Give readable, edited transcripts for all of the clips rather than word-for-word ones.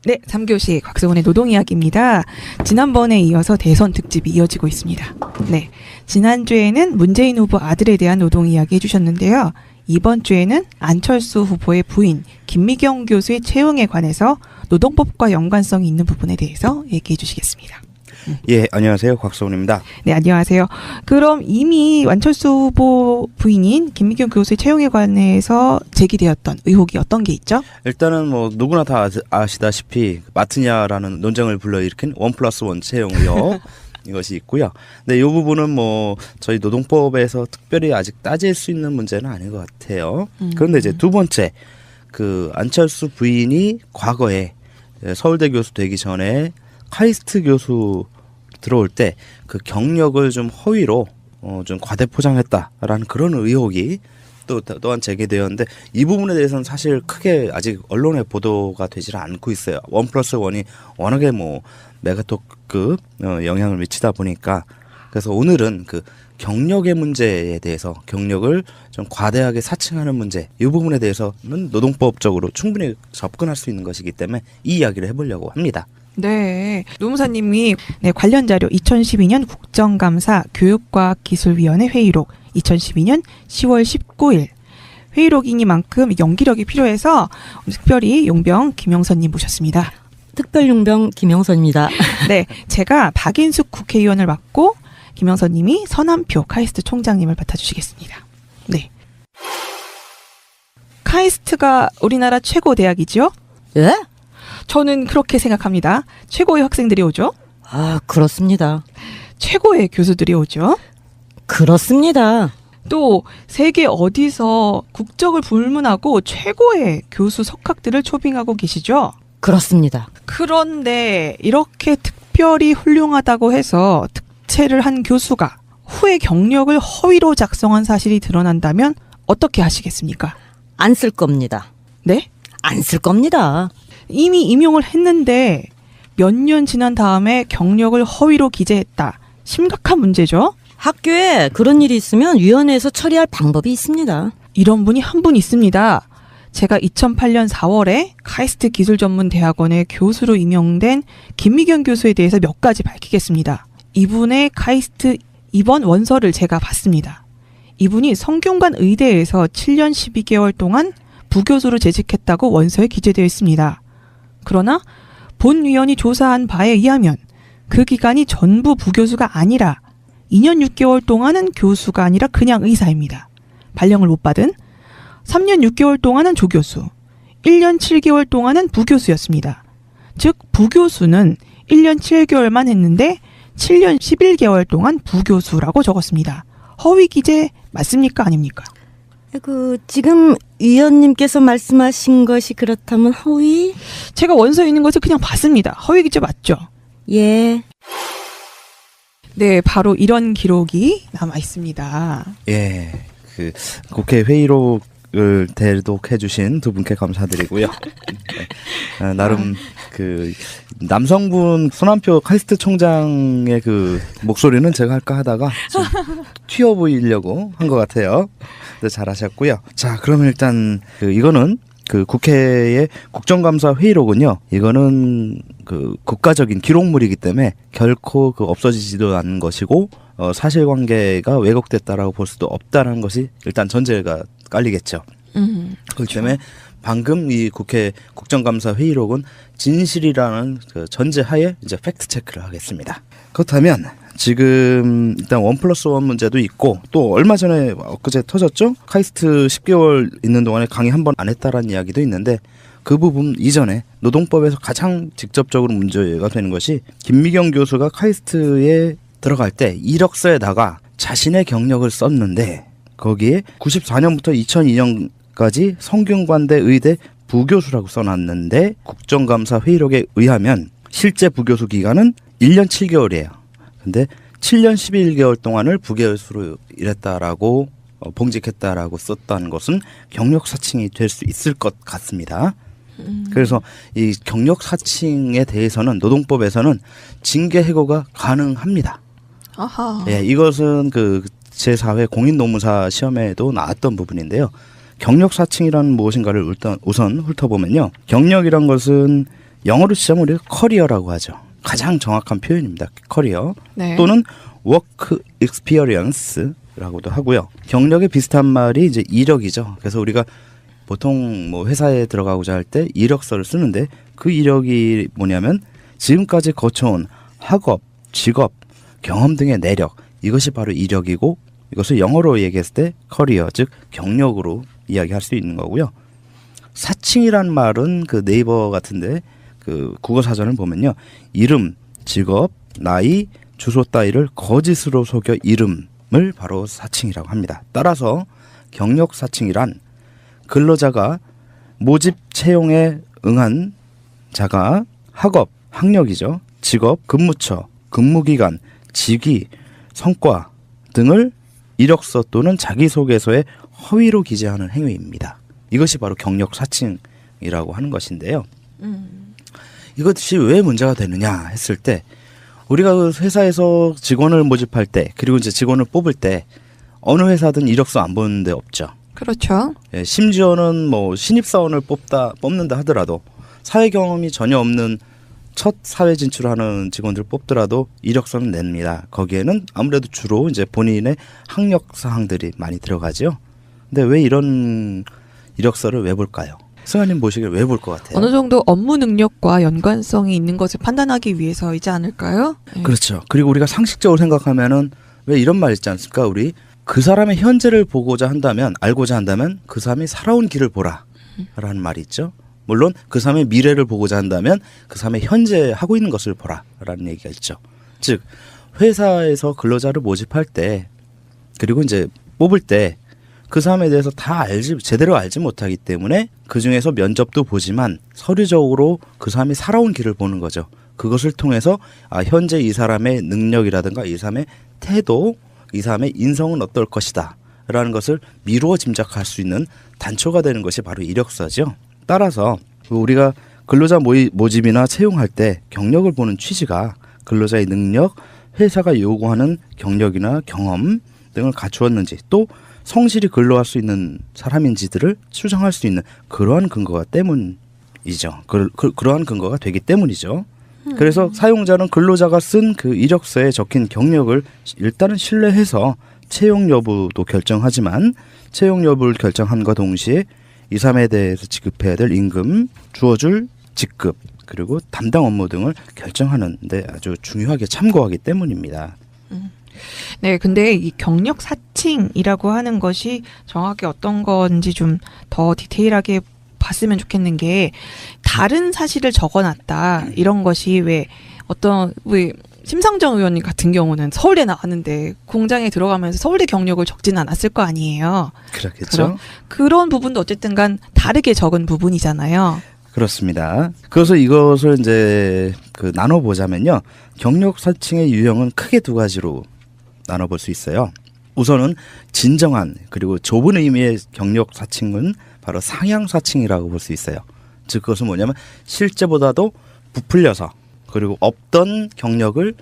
네, 3교시 곽수원의 노동이야기입니다. 지난번에 이어서 대선 특집이 이어지고 있습니다. 네, 지난주에는 문재인 후보 아들에 대한 노동이야기 해주셨는데요. 이번 주에는 안철수 후보의 부인 김미경 교수의 채용에 관해서 노동법과 연관성이 있는 부분에 대해서 얘기해 주시겠습니다. 예, 안녕하세요. 곽수원입니다. 네, 안녕하세요. 그럼 이미 안철수 후보 부인인 김미경 교수의 채용에 관해서 제기되었던 의혹이 어떤 게 있죠? 일단은 뭐 누구나 다 아시다시피 맞느냐라는 논쟁을 불러일으킨 1+1 채용 의혹 이것이 있고요. 근데 이 부분은 뭐 저희 노동법에서 특별히 아직 따질 수 있는 문제는 아닌 것 같아요. 그런데 이제 두 번째, 그 안철수 부인이 과거에 서울대 교수 되기 전에 카이스트 교수 들어올 때 그 경력을 좀 허위로 좀 과대포장했다라는 그런 의혹이 또한 제기되었는데, 이 부분에 대해서는 사실 크게 아직 언론에 보도가 되질 않고 있어요. 1+1이 워낙에 뭐 메가톡급 영향을 미치다 보니까. 그래서 오늘은 그 경력의 문제에 대해서, 경력을 좀 과대하게 사칭하는 문제, 이 부분에 대해서는 노동법적으로 충분히 접근할 수 있는 것이기 때문에 이 이야기를 해보려고 합니다. 네, 노무사님이 관련 자료 2012년 국정감사 교육과학기술위원회 회의록 2012년 10월 19일 회의록이니만큼 연기력이 필요해서 특별히 용병 김영선님 모셨습니다. 특별용병 김영선입니다. 네, 제가 박인숙 국회의원을 맡고 김영선님이 서남표 카이스트 총장님을 맡아주시겠습니다. 네, 카이스트가 우리나라 최고 대학이죠? 예? 저는 그렇게 생각합니다. 최고의 학생들이 오죠? 아, 그렇습니다. 최고의 교수들이 오죠? 그렇습니다. 또 세계 어디서 국적을 불문하고 최고의 교수 석학들을 초빙하고 계시죠? 그렇습니다. 그런데 이렇게 특별히 훌륭하다고 해서 특채를 한 교수가 후에 경력을 허위로 작성한 사실이 드러난다면 어떻게 하시겠습니까? 안 쓸 겁니다. 네? 안 쓸 겁니다. 이미 임용을 했는데 몇 년 지난 다음에 경력을 허위로 기재했다. 심각한 문제죠? 학교에 그런 일이 있으면 위원회에서 처리할 방법이 있습니다. 이런 분이 한 분 있습니다. 제가 2008년 4월에 카이스트 기술전문대학원의 교수로 임용된 김미경 교수에 대해서 몇 가지 밝히겠습니다. 이분의 카이스트 입원 원서를 제가 봤습니다. 이분이 성균관 의대에서 7년 12개월 동안 부교수로 재직했다고 원서에 기재되어 있습니다. 그러나 본위원이 조사한 바에 의하면 그 기간이 전부 부교수가 아니라 2년 6개월 동안은 교수가 아니라 그냥 의사입니다. 발령을 못 받은 3년 6개월 동안은 조교수, 1년 7개월 동안은 부교수였습니다. 즉 부교수는 1년 7개월만 했는데 7년 11개월 동안 부교수라고 적었습니다. 허위 기재 맞습니까? 아닙니까? 지금 위원님께서 말씀하신 것이 그렇다면 허위? 제가 원서에 있는 것을 그냥 봤습니다. 허위 기재 맞죠? 예. 네, 바로 이런 기록이 남아 있습니다. 예, 그 국회 회의록을 대독해 주신 두 분께 감사드리고요. 네. 나름 그 남성분 서남표 카이스트 총장의 그 목소리는 제가 할까 하다가 좀 튀어 보이려고 한 것 같아요. 네, 잘하셨고요. 자, 그러면 일단 이거는 그 국회의 국정감사 회의록은요, 이거는 그 국가적인 기록물이기 때문에 결코 없어지지도 않는 것이고, 사실관계가 왜곡됐다라고 볼 수도 없다는 것이 일단 전제가 깔리겠죠. 그렇기 때문에 방금 이 국회 국정감사 회의록은 진실이라는 그 전제하에 이제 팩트 체크를 하겠습니다. 그렇다면 지금 일단 1+1 문제도 있고, 또 얼마 전에 엊그제 터졌죠? 카이스트 10개월 있는 동안에 강의 한 번 안 했다라는 이야기도 있는데, 그 부분 이전에 노동법에서 가장 직접적으로 문제가 되는 것이 김미경 교수가 카이스트에 들어갈 때 이력서에다가 자신의 경력을 썼는데, 거기에 94년부터 2002년까지 성균관대 의대 부교수라고 써놨는데, 국정감사 회의록에 의하면 실제 부교수 기간은 1년 7개월이에요. 근데 7년 11개월 동안을 부교수로 일했다라고 봉직했다라고 썼다는 것은 경력 사칭이 될 수 있을 것 같습니다. 그래서 이 경력 사칭에 대해서는 노동법에서는 징계 해고가 가능합니다. 아하. 예, 이것은 그 제4회 공인노무사 시험에도 나왔던 부분인데요. 경력 사칭이란 무엇인가를 우선 훑어보면요. 경력이란 것은 영어로 치자면 우리가 커리어라고 하죠. 가장 정확한 표현입니다. 커리어 네. 또는 워크 익스피리언스라고도 하고요. 경력에 비슷한 말이 이제 이력이죠. 그래서 우리가 보통 뭐 회사에 들어가고자 할 때 이력서를 쓰는데 그 이력이 뭐냐면 지금까지 거쳐온 학업, 직업, 경험 등의 내력, 이것이 바로 이력이고 이것을 영어로 얘기했을 때 커리어, 즉 경력으로 이야기할 수 있는 거고요. 사칭이란 말은 그 네이버 같은데 그 국어 사전을 보면요. 이름, 직업, 나이, 주소 따위를 거짓으로 속여 이름을 바로 사칭이라고 합니다. 따라서 경력 사칭이란 근로자가 모집 채용에 응한 자가 학업, 학력이죠. 직업, 근무처, 근무기간, 직위, 성과 등을 이력서 또는 자기소개서에 허위로 기재하는 행위입니다. 이것이 바로 경력 사칭이라고 하는 것인데요. 이것이 왜 문제가 되느냐 했을 때 우리가 회사에서 직원을 모집할 때 그리고 이제 직원을 뽑을 때 어느 회사든 이력서 안 보는 데 없죠. 그렇죠. 예, 심지어는 뭐 신입사원을 뽑는다 하더라도 사회 경험이 전혀 없는 첫 사회 진출하는 직원들 뽑더라도 이력서는 냅니다. 거기에는 아무래도 주로 이제 본인의 학력 사항들이 많이 들어가죠. 근데 왜 이런 이력서를 왜 볼까요? 승아님 보시기에 왜 볼 것 같아요? 어느 정도 업무 능력과 연관성이 있는 것을 판단하기 위해서이지 않을까요? 네. 그렇죠. 그리고 우리가 상식적으로 생각하면은 왜 이런 말 있지 않습니까? 우리 그 사람의 현재를 보고자 한다면 알고자 한다면 그 사람이 살아온 길을 보라라는 말이 있죠. 물론 그 사람의 미래를 보고자 한다면 그 사람의 현재 하고 있는 것을 보라라는 얘기가 있죠. 즉 회사에서 근로자를 모집할 때 그리고 이제 뽑을 때 그 사람에 대해서 다 제대로 알지 못하기 때문에 그 중에서 면접도 보지만 서류적으로 그 사람이 살아온 길을 보는 거죠. 그것을 통해서 현재 이 사람의 능력이라든가 이 사람의 태도, 이 사람의 인성은 어떨 것이다 라는 것을 미루어 짐작할 수 있는 단초가 되는 것이 바로 이력서죠. 따라서 우리가 근로자 모집이나 채용할 때 경력을 보는 취지가 근로자의 능력, 회사가 요구하는 경력이나 경험 등을 갖추었는지 또 성실히 근로할 수 있는 사람인지들을 추정할 수 있는 그러한 근거가 때문이죠. 그러한 근거가 되기 때문이죠. 그래서 사용자는 근로자가 쓴 그 이력서에 적힌 경력을 일단은 신뢰해서 채용 여부도 결정하지만 채용 여부를 결정함과 동시에 이 사람에 대해서 지급해야 될 임금, 주어줄 직급, 그리고 담당 업무 등을 결정하는 데 아주 중요하게 참고하기 때문입니다. 네, 근데 이 경력 사칭이라고 하는 것이 정확히 어떤 건지 좀 더 디테일하게 봤으면 좋겠는 게 다른 사실을 적어놨다 이런 것이 왜 심상정 의원님 같은 경우는 서울대 나왔는데 공장에 들어가면서 서울대 경력을 적지는 않았을 거 아니에요. 그렇겠죠. 그런 부분도 어쨌든간 다르게 적은 부분이잖아요. 그렇습니다. 그래서 이것을 이제 나눠보자면요. 경력 사칭의 유형은 크게 두 가지로 나눠볼 수 있어요. 우선은 진정한 그리고 좁은 의미의 경력 사칭은 바로 상향 사칭이라고 볼 수 있어요. 즉 그것은 뭐냐면 실제보다도 부풀려서 그리고 없던 경력을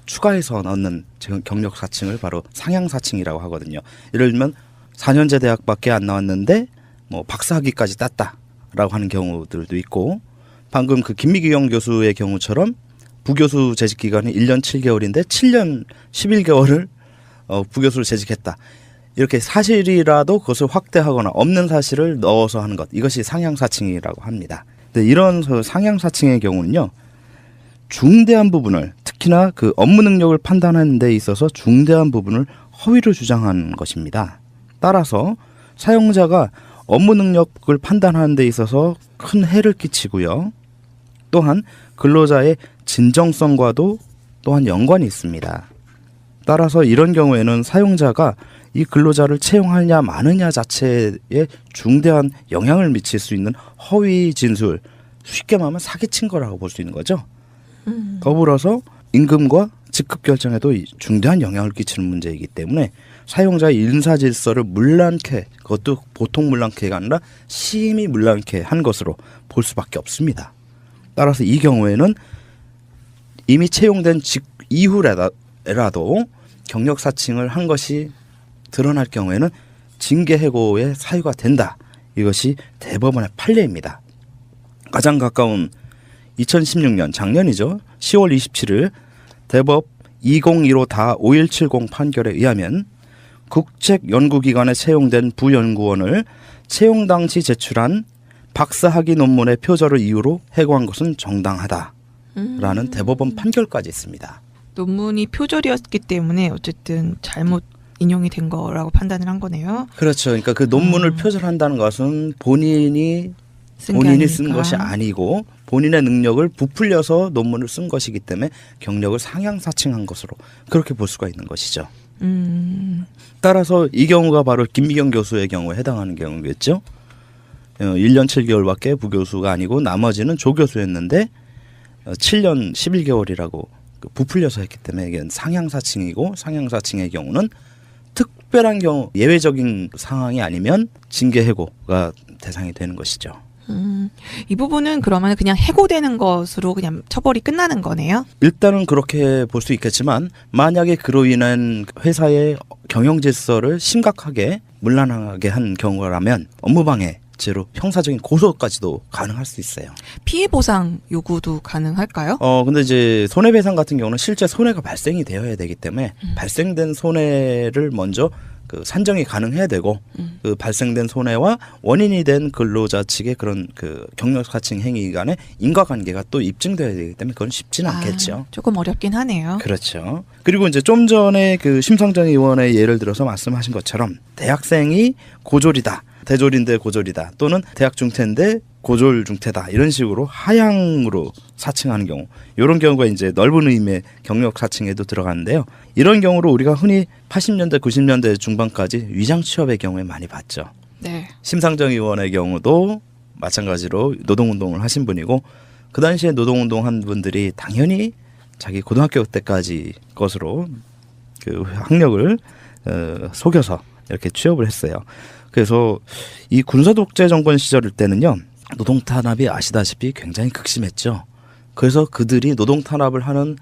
추가해서 넣는 경력 사칭을 바로 상향 사칭이라고 하거든요. 예를 들면 4년제 대학밖에 안 나왔는데 뭐 박사학위까지 땄다라고 하는 경우들도 있고 방금 그 김미경 교수의 경우처럼 부교수 재직 기간이 1년 7개월인데 7년 11개월을 부교수를 재직했다. 이렇게 사실이라도 그것을 확대하거나 없는 사실을 넣어서 하는 것. 이것이 상향사칭이라고 합니다. 근데 이런 상향사칭의 경우는요. 중대한 부분을 특히나 그 업무 능력을 판단하는 데 있어서 중대한 부분을 허위로 주장하는 것입니다. 따라서 사용자가 업무 능력을 판단하는 데 있어서 큰 해를 끼치고요. 또한 근로자의 진정성과도 또한 연관이 있습니다. 따라서 이런 경우에는 사용자가 이 근로자를 채용하냐 마느냐 자체에 중대한 영향을 미칠 수 있는 허위 진술, 쉽게 말하면 사기친 거라고 볼 수 있는 거죠. 더불어서 임금과 직급 결정에도 중대한 영향을 끼치는 문제이기 때문에 사용자의 인사질서를 문란케, 그것도 보통 문란케가 아니라 심히 문란케 한 것으로 볼 수밖에 없습니다. 따라서 이 경우에는 이미 채용된 이후라도 경력 사칭을 한 것이 드러날 경우에는 징계 해고의 사유가 된다. 이것이 대법원의 판례입니다. 가장 가까운 2016년 작년이죠. 10월 27일 대법 2015-5170 판결에 의하면 국책연구기관에 채용된 부연구원을 채용 당시 제출한 박사학위 논문의 표절을 이유로 해고한 것은 정당하다라는 대법원 판결까지 있습니다. 논문이 표절이었기 때문에 어쨌든 잘못 인용이 된 거라고 판단을 한 거네요. 그렇죠. 그러니까 그 논문을 표절한다는 것은 본인이 쓴 것이 아니고 본인의 능력을 부풀려서 논문을 쓴 것이기 때문에 경력을 상향사칭한 것으로 그렇게 볼 수가 있는 것이죠. 따라서 이 경우가 바로 김미경 교수의 경우에 해당하는 경우겠죠. 1년 7개월밖에 부교수가 아니고 나머지는 조교수였는데 7년 11개월이라고 부풀려서 했기 때문에 이게 상향사칭이고 상향사칭의 경우는 특별한 경우 예외적인 상황이 아니면 징계해고가 대상이 되는 것이죠. 이 부분은 그러면 그냥 해고되는 것으로 그냥 처벌이 끝나는 거네요? 일단은 그렇게 볼 수 있겠지만 만약에 그로 인한 회사의 경영 질서를 심각하게 문란하게 한 경우라면 업무방해죄로 형사적인 고소까지도 가능할 수 있어요. 피해 보상 요구도 가능할까요? 근데 이제 손해배상 같은 경우는 실제 손해가 발생이 되어야 되기 때문에 발생된 손해를 먼저 그 산정이 가능해야 되고 그 발생된 손해와 원인이 된 근로자 측의 그런 그 경력사칭 행위 간의 인과관계가 또 입증돼야 되기 때문에 그건 쉽지는 않겠죠. 조금 어렵긴 하네요. 그렇죠. 그리고 이제 좀 전에 그 심상정 의원의 예를 들어서 말씀하신 것처럼 대학생이 고졸이다. 대졸인데 고졸이다. 또는 대학 중퇴인데 고졸 중퇴다. 이런 식으로 하향으로 사칭하는 경우. 이런 경우가 이제 넓은 의미의 경력 사칭에도 들어가는데요. 이런 경우로 우리가 흔히 80년대, 90년대 중반까지 위장 취업의 경우에 많이 봤죠. 네. 심상정 의원의 경우도 마찬가지로 노동운동을 하신 분이고 그 당시에 노동운동 한 분들이 당연히 자기 고등학교 때까지 것으로 그 학력을 속여서 이렇게 취업을 했어요. 그래서 이 군사독재 정권 시절 때는요. 노동탄압이 아시다시피 굉장히 극심했죠. 그래서 그들이 노동탄압을 하는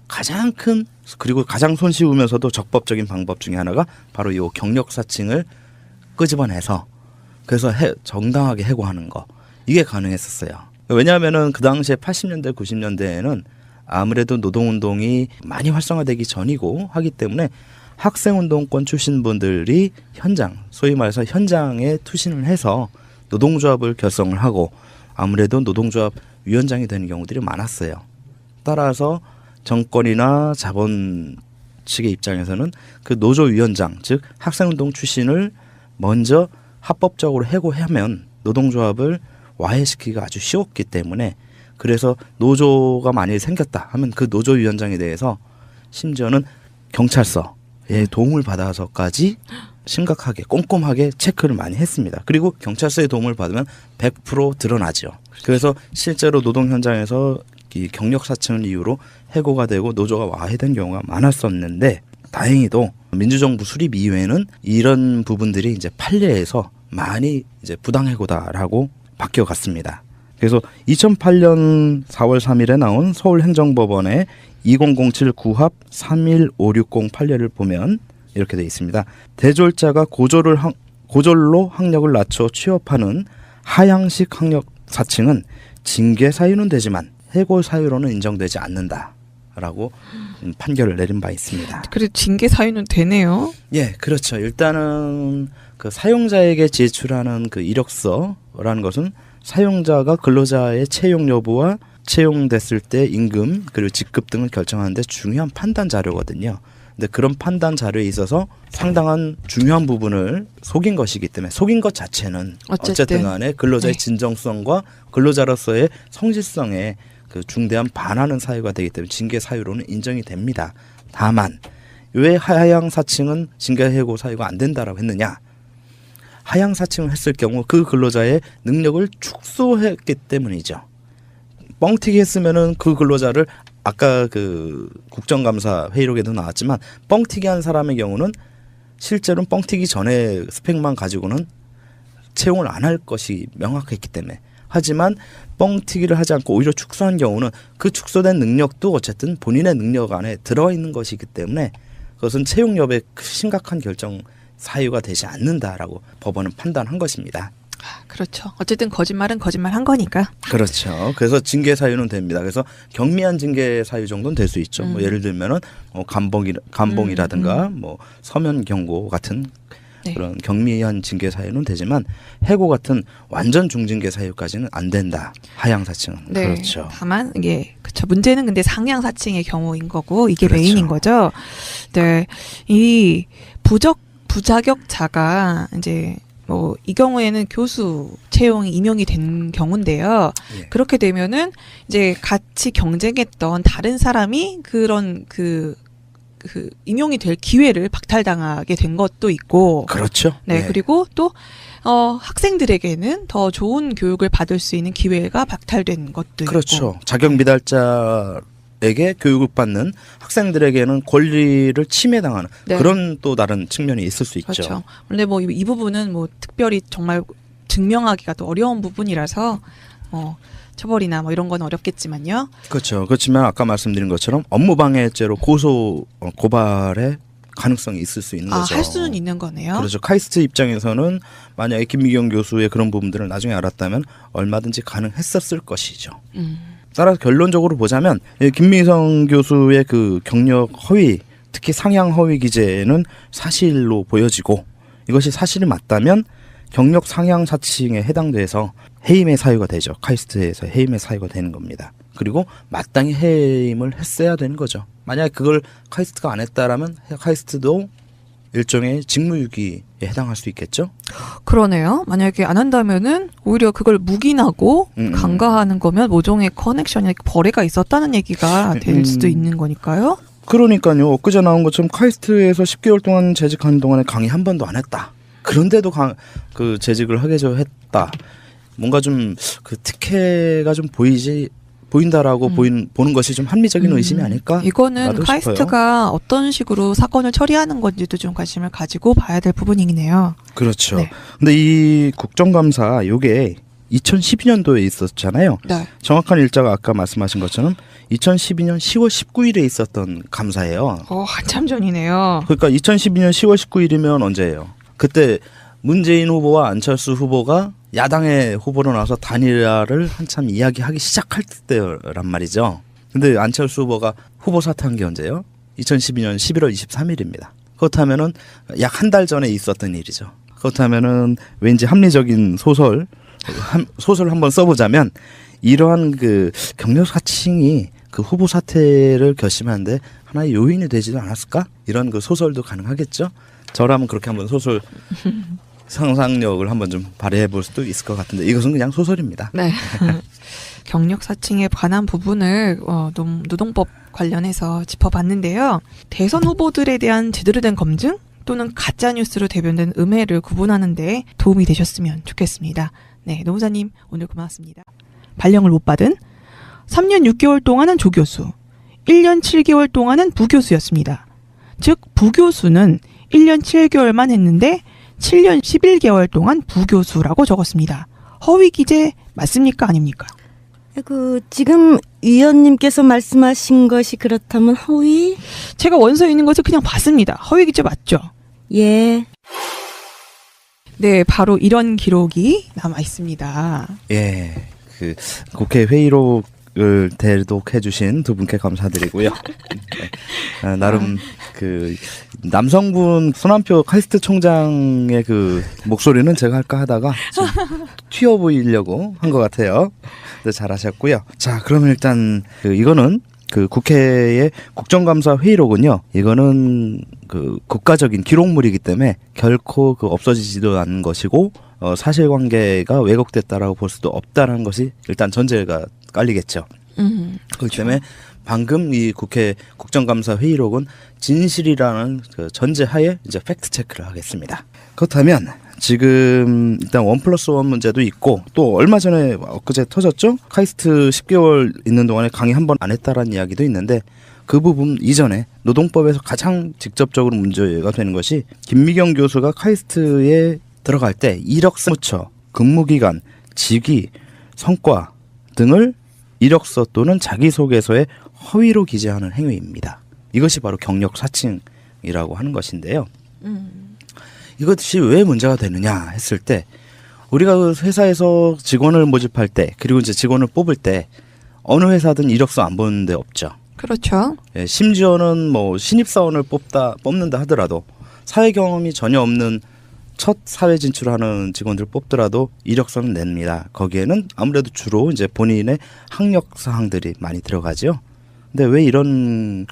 가장 큰 그리고 가장 손쉬우면서도 적법적인 방법 중에 하나가 바로 이 경력사칭을 끄집어내서 그래서 정당하게 해고하는 거. 이게 가능했었어요. 왜냐하면은 그 당시에 80년대 90년대에는 아무래도 노동운동이 많이 활성화되기 전이고 하기 때문에 학생운동권 출신 분들이 현장, 소위 말해서 현장에 투신을 해서 노동조합을 결성을 하고 아무래도 노동조합 위원장이 되는 경우들이 많았어요. 따라서 정권이나 자본 측의 입장에서는 그 노조위원장, 즉 학생운동 출신을 먼저 합법적으로 해고하면 노동조합을 와해시키기가 아주 쉬웠기 때문에 그래서 노조가 만약에 생겼다 하면 그 노조위원장에 대해서 심지어는 경찰서의 도움을 받아서까지 심각하게 꼼꼼하게 체크를 많이 했습니다. 그리고 경찰서의 도움을 받으면 100% 드러나죠. 그래서 실제로 노동 현장에서 이 경력 사칭을 이유로 해고가 되고 노조가 와해된 경우가 많았었는데 다행히도 민주정부 수립 이후에는 이런 부분들이 이제 판례에서 많이 이제 부당해고다라고 바뀌어갔습니다. 그래서 2008년 4월 3일에 나온 서울행정법원의 2007 구합 31560 판례를 보면 이렇게 되어 있습니다. 대졸자가 고졸로 학력을 낮춰 취업하는 하향식 학력 사칭은 징계 사유는 되지만 해고 사유로는 인정되지 않는다라고 판결을 내린 바 있습니다. 그래도 징계 사유는 되네요. 예, 그렇죠. 일단은 그 사용자에게 제출하는 그 이력서라는 것은 사용자가 근로자의 채용 여부와 채용됐을 때 임금 그리고 직급 등을 결정하는 데 중요한 판단 자료거든요. 근데 그런 판단 자료에 있어서 상당한 중요한 부분을 속인 것이기 때문에 속인 것 자체는 어쨌든 간에 근로자의 네. 진정성과 근로자로서의 성실성에 그 중대한 반하는 사유가 되기 때문에 징계 사유로는 인정이 됩니다. 다만 왜 하향 사칭은 징계 해고 사유가 안 된다라고 했느냐? 하향 사칭을 했을 경우 그 근로자의 능력을 축소했기 때문이죠. 뻥튀기 했으면은 그 근로자를 아까 그 국정감사 회의록에도 나왔지만 뻥튀기 한 사람의 경우는 실제로는 뻥튀기 전에 스펙만 가지고는 채용을 안 할 것이 명확했기 때문에 하지만 뻥튀기를 하지 않고 오히려 축소한 경우는 그 축소된 능력도 어쨌든 본인의 능력 안에 들어가 있는 것이기 때문에 그것은 채용 여부에 심각한 결정 사유가 되지 않는다라고 법원은 판단한 것입니다. 그렇죠. 어쨌든 거짓말은 거짓말 한 거니까. 그렇죠. 그래서 징계 사유는 됩니다. 그래서 경미한 징계 사유 정도는 될 수 있죠. 뭐 예를 들면은 감봉이라든가 뭐 서면 경고 같은 네. 그런 경미한 징계 사유는 되지만 해고 같은 완전 중징계 사유까지는 안 된다. 하향사칭은. 네. 그렇죠. 다만 이게 그렇죠. 문제는 근데 상향사칭의 경우인 거고 이게 그렇죠. 메인인 거죠. 네. 이 부자격자가 이제 뭐 이 경우에는 교수 채용이 임용이 된 경우인데요. 예. 그렇게 되면은 이제 같이 경쟁했던 다른 사람이 그런 그 임용이 될 기회를 박탈당하게 된 것도 있고. 그렇죠. 네, 그리고 또 학생들에게는 더 좋은 교육을 받을 수 있는 기회가 박탈된 것도 그렇죠. 있고. 자격 미달자에게 교육을 받는 학생들에게는 권리를 침해당하는 네. 그런 또 다른 측면이 있을 수 있죠. 그렇죠. 원래 뭐 이 부분은 뭐 특별히 정말 증명하기가 또 어려운 부분이라서 처벌이나 뭐 이런 건 어렵겠지만요. 그렇죠. 그렇지만 아까 말씀드린 것처럼 업무방해죄로 고발의 가능성이 있을 수 있는 거죠. 할 수는 있는 거네요. 그렇죠. 카이스트 입장에서는 만약에 김미경 교수의 그런 부분들을 나중에 알았다면 얼마든지 가능했었을 것이죠. 따라서 결론적으로 보자면 김미성 교수의 그 경력 허위, 특히 상향 허위 기재는 사실로 보여지고 이것이 사실이 맞다면 경력 상향 사칭에 해당돼서 해임의 사유가 되죠. 카이스트에서 해임의 사유가 되는 겁니다. 그리고 마땅히 해임을 했어야 되는 거죠. 만약에 그걸 카이스트가 안 했다라면 카이스트도 일종의 직무유기에 해당할 수 있겠죠. 그러네요. 만약에 안 한다면은 오히려 그걸 묵인하고 간과하는 거면 모종의 커넥션이 벌레가 있었다는 얘기가 될 수도 있는 거니까요. 그러니까요. 엊그제 나온 것처럼 카이스트에서 10개월 동안 재직하는 동안에 강의 한 번도 안 했다. 그런데도 그 재직을 하게 했다. 뭔가 좀 그 특혜가 좀 보인다라고 보는 것이 좀 합리적인 의심이 아닐까? 이거는 카이스트가 어떤 식으로 사건을 처리하는 건지도 좀 관심을 가지고 봐야 될 부분이네요. 그렇죠. 네. 근데 이 국정감사 요게 2012년도에 있었잖아요. 네. 정확한 일자가 아까 말씀하신 것처럼 2012년 10월 19일에 있었던 감사예요. 한참 전이네요. 그러니까 2012년 10월 19일이면 언제예요? 그때 문재인 후보와 안철수 후보가 야당의 후보로 나와서 단일화를 한참 이야기하기 시작할 때란 말이죠. 근데 안철수 후보가 후보 사퇴한 게 언제예요? 2012년 11월 23일입니다. 그렇다면은 약 한 달 전에 있었던 일이죠. 그렇다면은 왠지 합리적인 소설 한번 써보자면 이러한 그 경력 사칭이 그 후보 사퇴를 결심하는데 하나의 요인이 되지도 않았을까? 이런 그 소설도 가능하겠죠. 저라면 그렇게 한번 소설 상상력을 한번 좀 발휘해 볼 수도 있을 것 같은데 이것은 그냥 소설입니다. 네. 경력 사칭에 관한 부분을 노동법 관련해서 짚어봤는데요. 대선 후보들에 대한 제대로 된 검증 또는 가짜 뉴스로 대변된 음해를 구분하는 데 도움이 되셨으면 좋겠습니다. 네, 노무사님 오늘 고맙습니다. 발령을 못 받은 3년 6개월 동안은 조교수, 1년 7개월 동안은 부교수였습니다. 즉 부교수는 1년 7개월만 했는데 7년 11개월 동안 부교수라고 적었습니다. 허위 기재 맞습니까? 아닙니까? 지금 위원님께서 말씀하신 것이 그렇다면 허위? 제가 원서에 있는 것을 그냥 봤습니다. 허위 기재 맞죠? 예. 네, 바로 이런 기록이 남아 있습니다. 예, 그 국회 회의록을 대독해 주신 두 분께 감사드리고요. 네. 나름 그 남성분 손한표 카이스트 총장의 그 목소리는 제가 할까 하다가 좀 튀어 보이려고 한 것 같아요. 네, 잘하셨고요. 자, 그러면 일단 이거는 그 국회의 국정감사 회의록은요. 이거는 그 국가적인 기록물이기 때문에 결코 그 없어지지도 않는 것이고 사실관계가 왜곡됐다라고 볼 수도 없다는 것이 일단 전제가 깔리겠죠. 그렇기 때문에 방금 이 국회 국정감사 회의록은 진실이라는 그 전제하에 이제 팩트 체크를 하겠습니다. 그렇다면 지금 일단 1+1 문제도 있고 또 얼마 전에 엊그제 터졌죠? 카이스트 10개월 있는 동안에 강의 한 번 안 했다라는 이야기도 있는데 그 부분 이전에 노동법에서 가장 직접적으로 문제가 되는 것이 김미경 교수가 카이스트에 들어갈 때 이력서부터 근무기간, 직위, 성과 등을 이력서 또는 자기소개서에 허위로 기재하는 행위입니다. 이것이 바로 경력 사칭이라고 하는 것인데요. 이것이 왜 문제가 되느냐 했을 때 우리가 그 회사에서 직원을 모집할 때 그리고 이제 직원을 뽑을 때 어느 회사든 이력서 안 보는 데 없죠. 그렇죠. 예, 심지어는 뭐 신입사원을 뽑는다 하더라도 사회 경험이 전혀 없는 첫 사회 진출하는 직원들 뽑더라도 이력서는 냅니다. 거기에는 아무래도 주로 이제 본인의 학력 사항들이 많이 들어가죠. 근데 왜 이런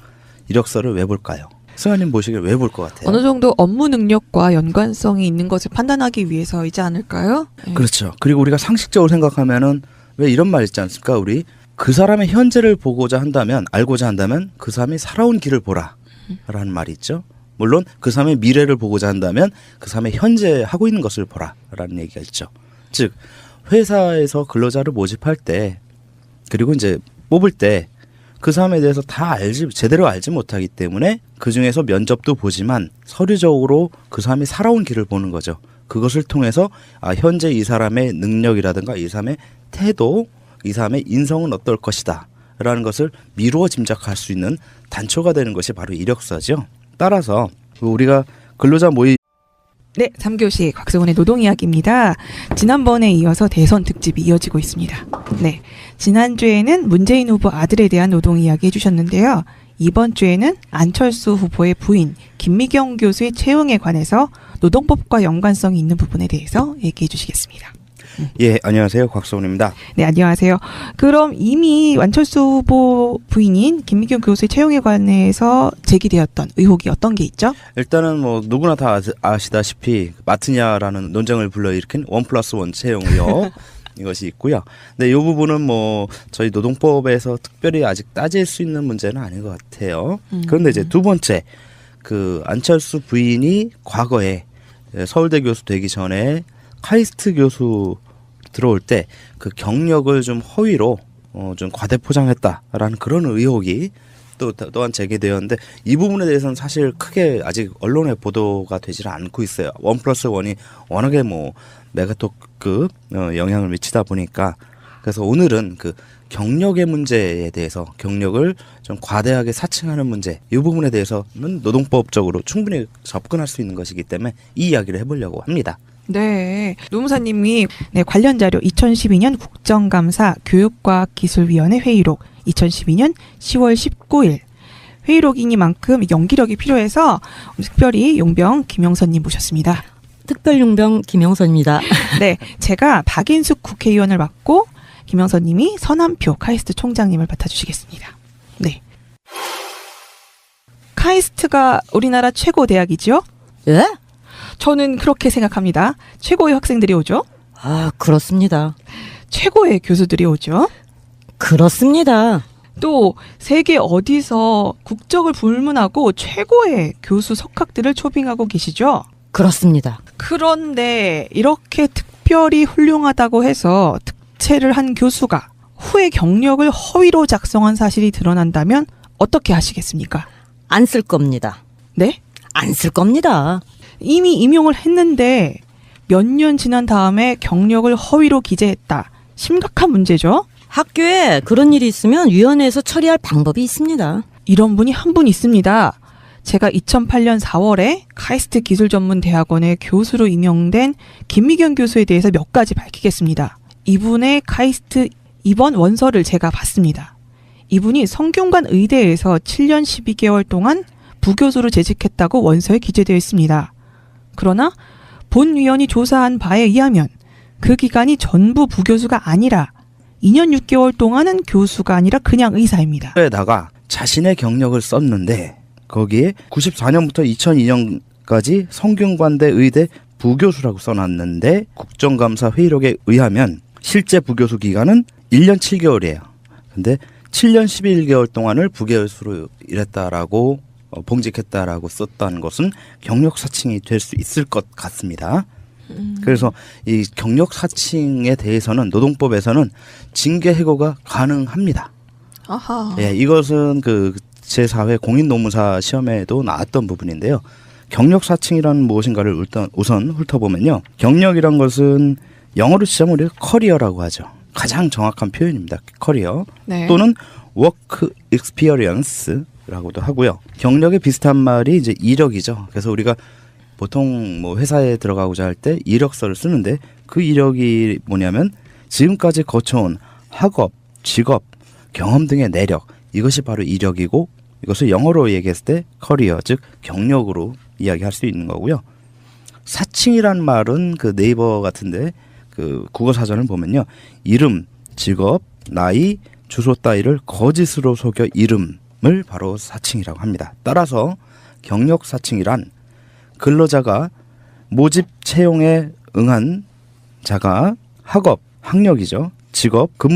이력서를 왜 볼까요? 승아님 보시기에 왜 볼 것 같아요? 어느 정도 업무 능력과 연관성이 있는 것을 판단하기 위해서이지 않을까요? 네. 그렇죠. 그리고 우리가 상식적으로 생각하면은 왜 이런 말 있지 않습니까? 우리 그 사람의 현재를 보고자 한다면, 알고자 한다면 그 사람이 살아온 길을 보라 라는 말이 있죠. 물론 그 사람의 미래를 보고자 한다면 그 사람의 현재 하고 있는 것을 보라 라는 얘기가 있죠. 즉 회사에서 근로자를 모집할 때 그리고 이제 뽑을 때 그 사람에 대해서 다 제대로 알지 못하기 때문에 그 중에서 면접도 보지만 서류적으로 그 사람이 살아온 길을 보는 거죠. 그것을 통해서 현재 이 사람의 능력이라든가 이 사람의 태도, 이 사람의 인성은 어떨 것이다 라는 것을 미루어 짐작할 수 있는 단초가 되는 것이 바로 이력서죠. 따라서 우리가 근로자 모의 네, 3교시 곽승원의 노동이야기입니다. 지난번에 이어서 대선 특집이 이어지고 있습니다. 네, 지난주에는 문재인 후보 아들에 대한 노동이야기 해주셨는데요. 이번 주에는 안철수 후보의 부인 김미경 교수의 채용에 관해서 노동법과 연관성이 있는 부분에 대해서 얘기해 주시겠습니다. 예, 안녕하세요. 곽소은입니다. 네, 안녕하세요. 그럼 이미 안철수 후보 부인인 김미경 교수의 채용에 관해서 제기되었던 의혹이 어떤 게 있죠? 일단은 뭐 누구나 다 아시다시피 맞느냐라는 논쟁을 불러일으킨 1+1 채용 의혹 이것이 있고요. 근데 이 부분은 뭐 저희 노동법에서 특별히 아직 따질 수 있는 문제는 아닌 것 같아요. 그런데 이제 두 번째, 그 안철수 부인이 과거에 서울대 교수 되기 전에 카이스트 교수 들어올 때 그 경력을 좀 허위로 좀 과대포장했다라는 그런 의혹이 또한 제기되었는데 이 부분에 대해서는 사실 크게 아직 언론에 보도가 되지는 않고 있어요. 1+1이 워낙에 뭐 메가톡급 영향을 미치다 보니까 그래서 오늘은 그 경력의 문제에 대해서 경력을 좀 과대하게 사칭하는 문제 이 부분에 대해서는 노동법적으로 충분히 접근할 수 있는 것이기 때문에 이 이야기를 해보려고 합니다. 네, 노무사님이 관련 자료 2012년 국정감사 교육과학기술위원회 회의록 2012년 10월 19일 회의록이니만큼 연기력이 필요해서 특별히 용병 김영선님 모셨습니다. 특별용병 김영선입니다. 네, 제가 박인숙 국회의원을 맡고 김영선님이 서남표 카이스트 총장님을 맡아주시겠습니다. 네, 카이스트가 우리나라 최고 대학이죠? 예? 저는 그렇게 생각합니다. 최고의 학생들이 오죠? 아, 그렇습니다. 최고의 교수들이 오죠? 그렇습니다. 또 세계 어디서 국적을 불문하고 최고의 교수 석학들을 초빙하고 계시죠? 그렇습니다. 그런데 이렇게 특별히 훌륭하다고 해서 특채를 한 교수가 후에 경력을 허위로 작성한 사실이 드러난다면 어떻게 하시겠습니까? 안 쓸 겁니다. 네? 안 쓸 겁니다. 이미 임용을 했는데 몇 년 지난 다음에 경력을 허위로 기재했다. 심각한 문제죠? 학교에 그런 일이 있으면 위원회에서 처리할 방법이 있습니다. 이런 분이 한 분 있습니다. 제가 2008년 4월에 카이스트 기술전문대학원의 교수로 임용된 김미경 교수에 대해서 몇 가지 밝히겠습니다. 이분의 카이스트 입원 원서를 제가 봤습니다. 이분이 성균관 의대에서 7년 12개월 동안 부교수로 재직했다고 원서에 기재되어 있습니다. 그러나 본위원이 조사한 바에 의하면 그 기간이 전부 부교수가 아니라 2년 6개월 동안은 교수가 아니라 그냥 의사입니다. 에다가 자신의 경력을 썼는데 거기에 94년부터 2002년까지 성균관대 의대 부교수라고 써놨는데 국정감사 회의록에 의하면 실제 부교수 기간은 1년 7개월이에요. 근데 7년 11개월 동안을 부교수로 일했다라고 봉직했다라고 썼다는 것은 경력 사칭이 될 수 있을 것 같습니다. 그래서 이 경력 사칭에 대해서는 노동법에서는 징계 해고가 가능합니다. 아하. 예, 이것은 그 제4회 공인노무사 시험에도 나왔던 부분인데요. 경력 사칭이란 무엇인가를 우선 훑어보면요. 경력이란 것은 영어로 치자면 우리가 커리어라고 하죠. 가장 정확한 표현입니다. 커리어. 네. 또는 워크 익스피리언스라고도 하고요. 경력에 비슷한 말이 이제 이력이죠. 그래서 우리가 보통 뭐 회사에 들어가고자 할 때 이력서를 쓰는데 그 이력이 뭐냐면 지금까지 거쳐온 학업, 직업, 경험 등의 내력, 이것이 바로 이력이고 이것을 영어로 얘기했을 때 커리어, 즉 경력으로 이야기할 수 있는 거고요. 사칭이란 말은 그 네이버 같은데 그 국어 사전을 보면요, 이름, 직업, 나이, 주소 따위를 거짓으로 속여 이름을 바로 사칭이라고 합니다. 따라서 경력 사칭이란 근로자가 모집 채용에 응한 자가 학업, 학력이죠, 직업, 근무